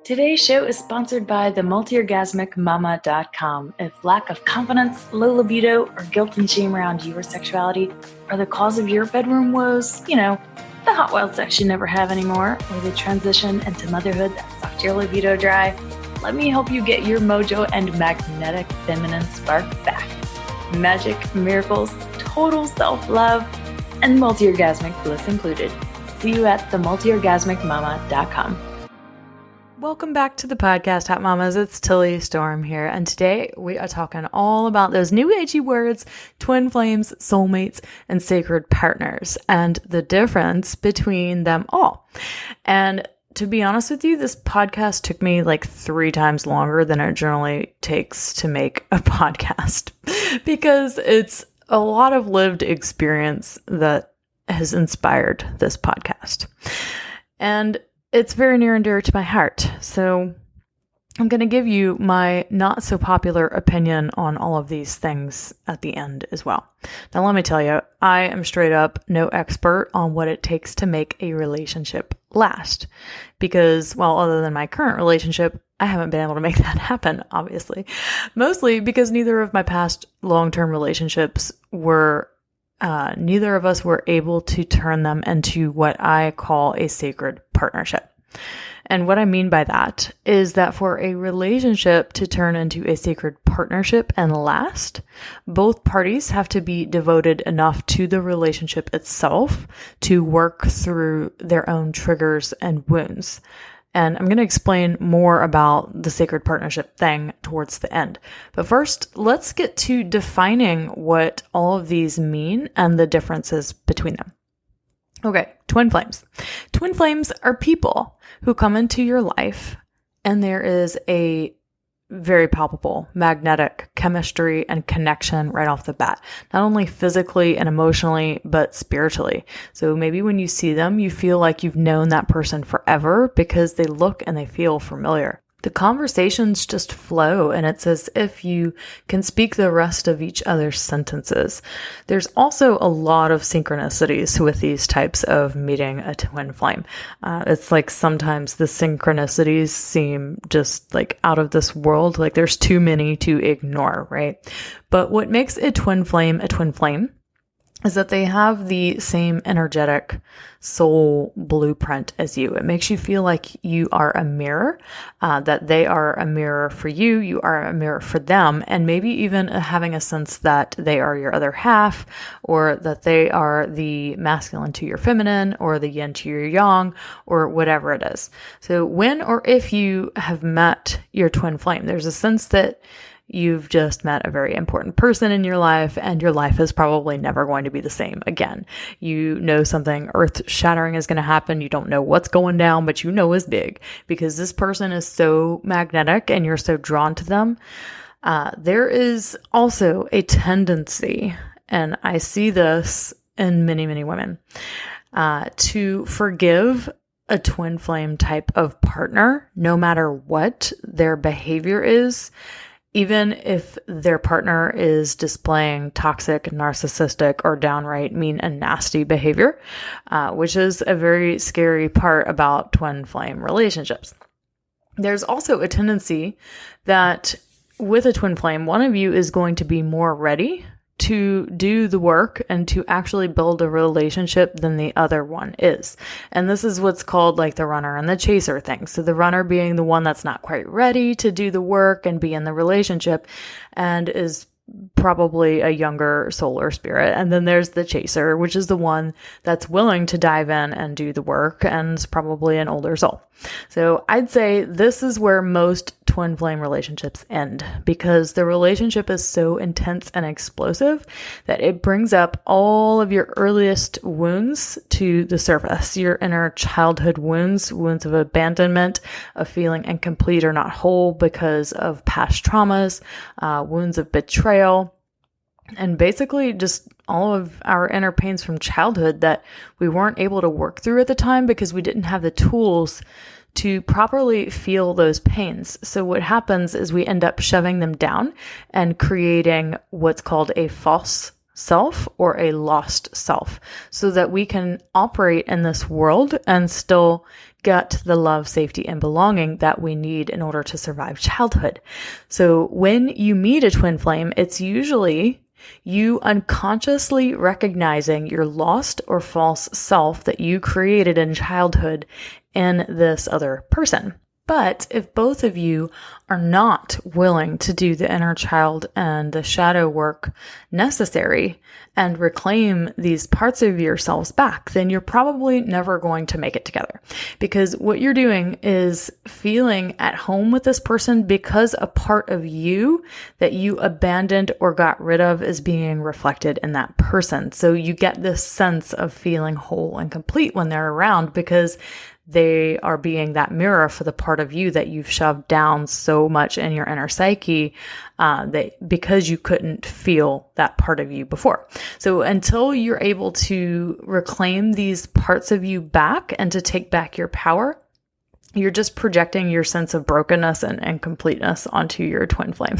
Today's show is sponsored by the multiorgasmicmama.com. If lack of confidence, low libido, or guilt and shame around your sexuality are the cause of your bedroom woes, the hot wild sex you never have anymore, or the transition into motherhood that sucked your libido dry, let me help you get your mojo and magnetic feminine spark back. Magic, miracles, total self-love, and multi-orgasmic bliss included. See you at the multiorgasmicmama.com. Welcome back to the podcast, Hot Mamas. It's Tilly Storm here, and today we are talking all about those new agey words, twin flames, soulmates, and sacred partners, and the difference between them all. And to be honest with you, this podcast took me like 3 times longer than it generally takes to make a podcast because it's a lot of lived experience that has inspired this podcast. And it's very near and dear to my heart. So I'm going to give you my not so popular opinion on all of these things at the end as well. Now, let me tell you, I am straight up no expert on what it takes to make a relationship last because, well, other than my current relationship, I haven't been able to make that happen, obviously. Mostly because neither of my past long-term relationships neither of us were able to turn them into what I call a sacred partnership. And what I mean by that is that for a relationship to turn into a sacred partnership and last, both parties have to be devoted enough to the relationship itself to work through their own triggers and wounds. And I'm going to explain more about the sacred partnership thing towards the end. But first, let's get to defining what all of these mean and the differences between them. Okay, twin flames. Twin flames are people who come into your life and there is a very palpable magnetic chemistry and connection right off the bat, not only physically and emotionally, but spiritually. So maybe when you see them, you feel like you've known that person forever because they look and they feel familiar. The conversations just flow, and it's as if you can speak the rest of each other's sentences. There's also a lot of synchronicities with these types of meeting a twin flame. It's like sometimes the synchronicities seem just like out of this world, like there's too many to ignore, right? But what makes a twin flame is that they have the same energetic soul blueprint as you. It makes you feel like you are a mirror, that they are a mirror for you, you are a mirror for them, and maybe even having a sense that they are your other half, or that they are the masculine to your feminine, or the yin to your yang, or whatever it is. So when or if you have met your twin flame, there's a sense that you've just met a very important person in your life, and your life is probably never going to be the same again. You know something earth-shattering is going to happen. You don't know what's going down, but you know it's big because this person is so magnetic and you're so drawn to them. There is also a tendency, and I see this in many, many women, to forgive a twin flame type of partner, no matter what their behavior is, even if their partner is displaying toxic, narcissistic, or downright mean and nasty behavior, which is a very scary part about twin flame relationships. There's also a tendency that with a twin flame, one of you is going to be more ready to do the work and to actually build a relationship than the other one is. And this is what's called like the runner and the chaser thing. So the runner being the one that's not quite ready to do the work and be in the relationship and is probably a younger soul or spirit. And then there's the chaser, which is the one that's willing to dive in and do the work and is probably an older soul. So I'd say this is where most twin flame relationships end because the relationship is so intense and explosive that it brings up all of your earliest wounds to the surface, your inner childhood wounds of abandonment, of feeling incomplete or not whole because of past traumas, wounds of betrayal, and basically just all of our inner pains from childhood that we weren't able to work through at the time because we didn't have the tools to properly feel those pains. So what happens is we end up shoving them down and creating what's called a false self or a lost self so that we can operate in this world and still get the love, safety, and belonging that we need in order to survive childhood. So when you meet a twin flame, it's usually you unconsciously recognizing your lost or false self that you created in childhood in this other person. But if both of you are not willing to do the inner child and the shadow work necessary and reclaim these parts of yourselves back, then you're probably never going to make it together. Because what you're doing is feeling at home with this person because a part of you that you abandoned or got rid of is being reflected in that person. So you get this sense of feeling whole and complete when they're around because they are being that mirror for the part of you that you've shoved down so much in your inner psyche because you couldn't feel that part of you before. So until you're able to reclaim these parts of you back and to take back your power, you're just projecting your sense of brokenness and completeness onto your twin flame,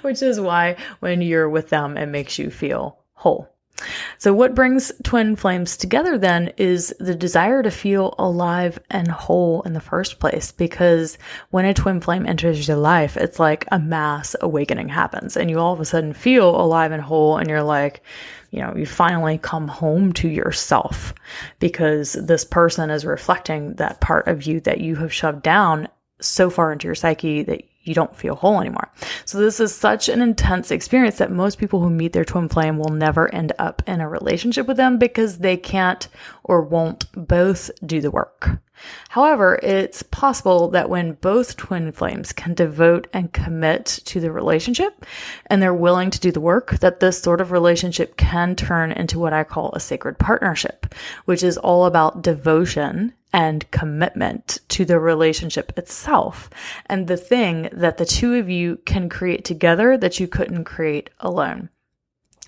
which is why when you're with them, it makes you feel whole. So what brings twin flames together then is the desire to feel alive and whole in the first place, because when a twin flame enters your life, it's like a mass awakening happens and you all of a sudden feel alive and whole and you're like, you finally come home to yourself because this person is reflecting that part of you that you have shoved down so far into your psyche that you don't feel whole anymore. So this is such an intense experience that most people who meet their twin flame will never end up in a relationship with them because they can't or won't both do the work. However, it's possible that when both twin flames can devote and commit to the relationship and they're willing to do the work, that this sort of relationship can turn into what I call a sacred partnership, which is all about devotion and commitment to the relationship itself and the thing that the two of you can create together that you couldn't create alone.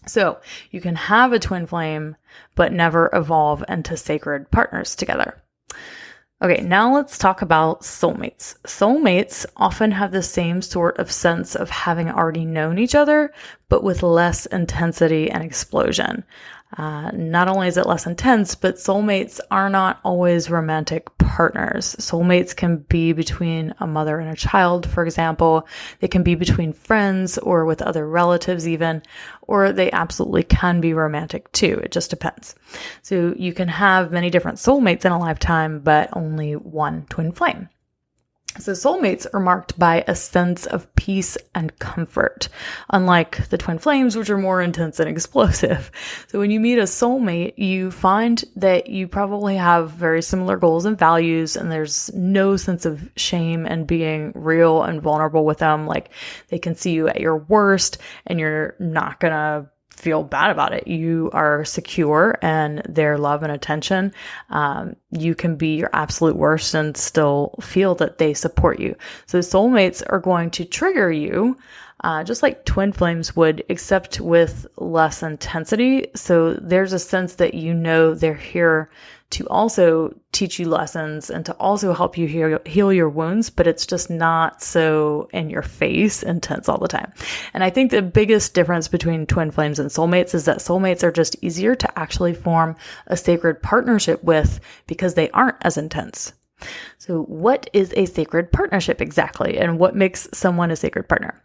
So you can have a twin flame, but never evolve into sacred partners together. Okay, now let's talk about soulmates. Soulmates often have the same sort of sense of having already known each other, but with less intensity and explosion. Not only is it less intense, but soulmates are not always romantic partners. Soulmates can be between a mother and a child, for example. They can be between friends or with other relatives even, or they absolutely can be romantic too. It just depends. So you can have many different soulmates in a lifetime, but only one twin flame. So soulmates are marked by a sense of peace and comfort, unlike the twin flames, which are more intense and explosive. So when you meet a soulmate, you find that you probably have very similar goals and values, and there's no sense of shame in being real and vulnerable with them. Like they can see you at your worst, and you're not gonna feel bad about it. You are secure in their love and attention. You can be your absolute worst and still feel that they support you. So soulmates are going to trigger you, just like twin flames would, except with less intensity. So there's a sense that they're here to also teach you lessons and to also help you heal your wounds, but it's just not so in your face intense all the time. And I think the biggest difference between twin flames and soulmates is that soulmates are just easier to actually form a sacred partnership with because they aren't as intense. So what is a sacred partnership exactly, and what makes someone a sacred partner?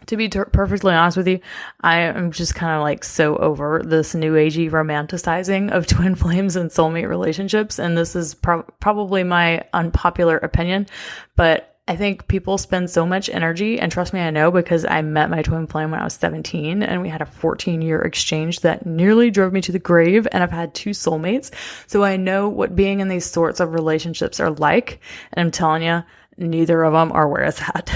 To be perfectly honest with you, I am just kind of like so over this new agey romanticizing of twin flames and soulmate relationships. And this is probably my unpopular opinion, but I think people spend so much energy, and trust me, I know, because I met my twin flame when I was 17 and we had a 14-year exchange that nearly drove me to the grave, and I've had 2 soulmates. So I know what being in these sorts of relationships are like. And I'm telling you, neither of them are where it's at.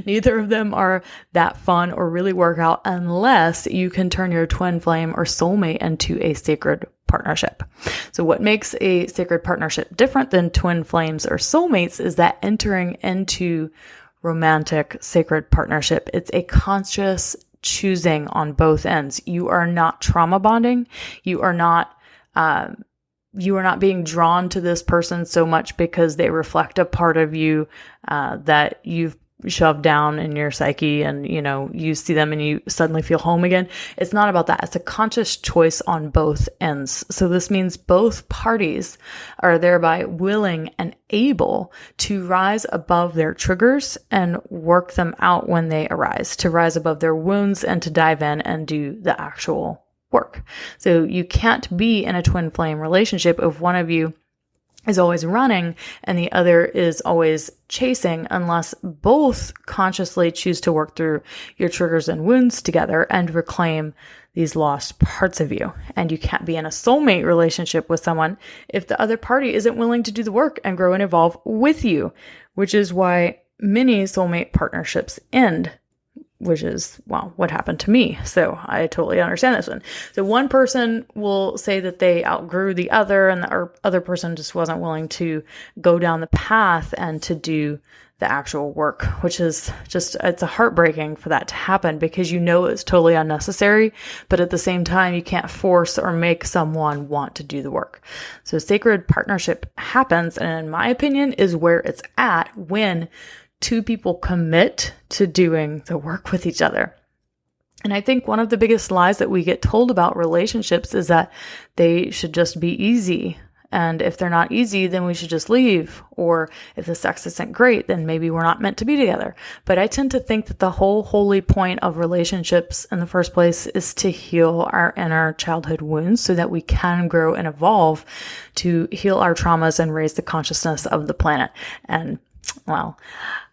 Neither of them are that fun or really work out unless you can turn your twin flame or soulmate into a sacred partnership. So what makes a sacred partnership different than twin flames or soulmates is that entering into romantic sacred partnership, it's a conscious choosing on both ends. You are not trauma bonding. You are not being drawn to this person so much because they reflect a part of you that you've shoved down in your psyche and, you see them and you suddenly feel home again. It's not about that. It's a conscious choice on both ends. So this means both parties are thereby willing and able to rise above their triggers and work them out when they arise, to rise above their wounds and to dive in and do the actual work. So you can't be in a twin flame relationship if one of you is always running and the other is always chasing, unless both consciously choose to work through your triggers and wounds together and reclaim these lost parts of you. And you can't be in a soulmate relationship with someone if the other party isn't willing to do the work and grow and evolve with you, which is why many soulmate partnerships end, which is, well, what happened to me. So I totally understand this one. So one person will say that they outgrew the other and the other person just wasn't willing to go down the path and to do the actual work, which is just, it's a heartbreaking for that to happen because it's totally unnecessary, but at the same time, you can't force or make someone want to do the work. So sacred partnership happens, and in my opinion, is where it's at when two people commit to doing the work with each other. And I think one of the biggest lies that we get told about relationships is that they should just be easy. And if they're not easy, then we should just leave. Or if the sex isn't great, then maybe we're not meant to be together. But I tend to think that the whole holy point of relationships in the first place is to heal our inner childhood wounds so that we can grow and evolve to heal our traumas and raise the consciousness of the planet. And well,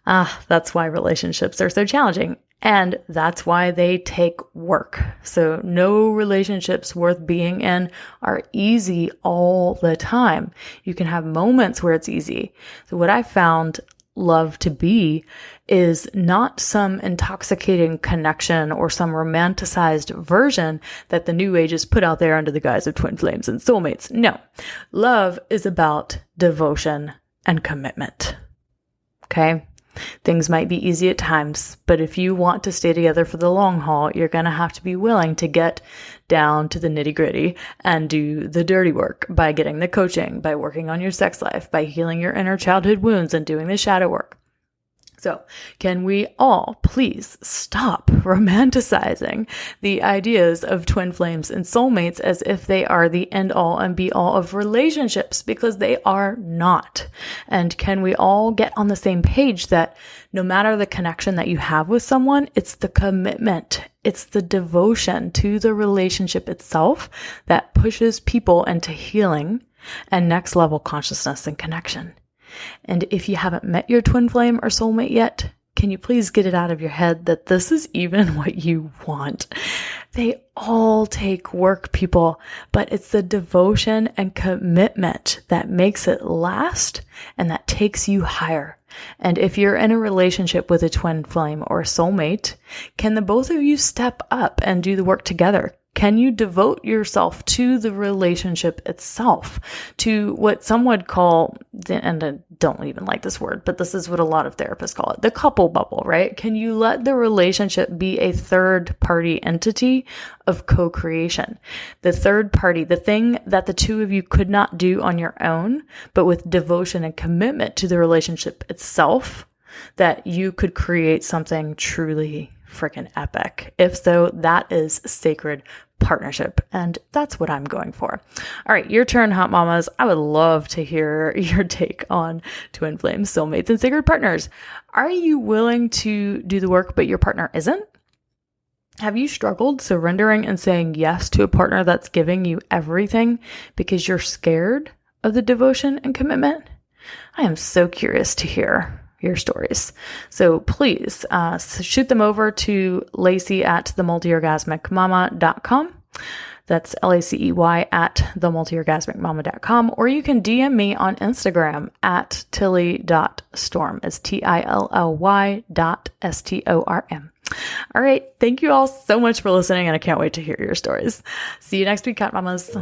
that's why relationships are so challenging. And that's why they take work. So no relationships worth being in are easy all the time. You can have moments where it's easy. So what I found love to be is not some intoxicating connection or some romanticized version that the new age has put out there under the guise of twin flames and soulmates. No, love is about devotion and commitment. Okay? Things might be easy at times, but if you want to stay together for the long haul, you're going to have to be willing to get down to the nitty gritty and do the dirty work by getting the coaching, by working on your sex life, by healing your inner childhood wounds and doing the shadow work. So can we all please stop romanticizing the ideas of twin flames and soulmates as if they are the end all and be all of relationships, because they are not. And can we all get on the same page that no matter the connection that you have with someone, it's the commitment, it's the devotion to the relationship itself that pushes people into healing and next level consciousness and connection. And if you haven't met your twin flame or soulmate yet, can you please get it out of your head that this is even what you want? They all take work, people, but it's the devotion and commitment that makes it last and that takes you higher. And if you're in a relationship with a twin flame or a soulmate, can the both of you step up and do the work together? Can you devote yourself to the relationship itself, to what some would call, and I don't even like this word, but this is what a lot of therapists call it, the couple bubble, right? Can you let the relationship be a third party entity of co-creation? The third party, the thing that the two of you could not do on your own, but with devotion and commitment to the relationship itself, that you could create something truly freaking epic. If so, that is sacred partnership. And that's what I'm going for. All right, your turn, hot mamas. I would love to hear your take on twin flames, soulmates, and sacred partners. Are you willing to do the work, but your partner isn't? Have you struggled surrendering and saying yes to a partner that's giving you everything because you're scared of the devotion and commitment? I am so curious to hear your stories. So please shoot them over to Lacey at themultiorgasmicmama.com. That's LACEY at themultiorgasmicmama.com. Or you can DM me on Instagram at tilly.storm. It's TILLY.STORM. All right. Thank you all so much for listening, and I can't wait to hear your stories. See you next week, Cat Mamas.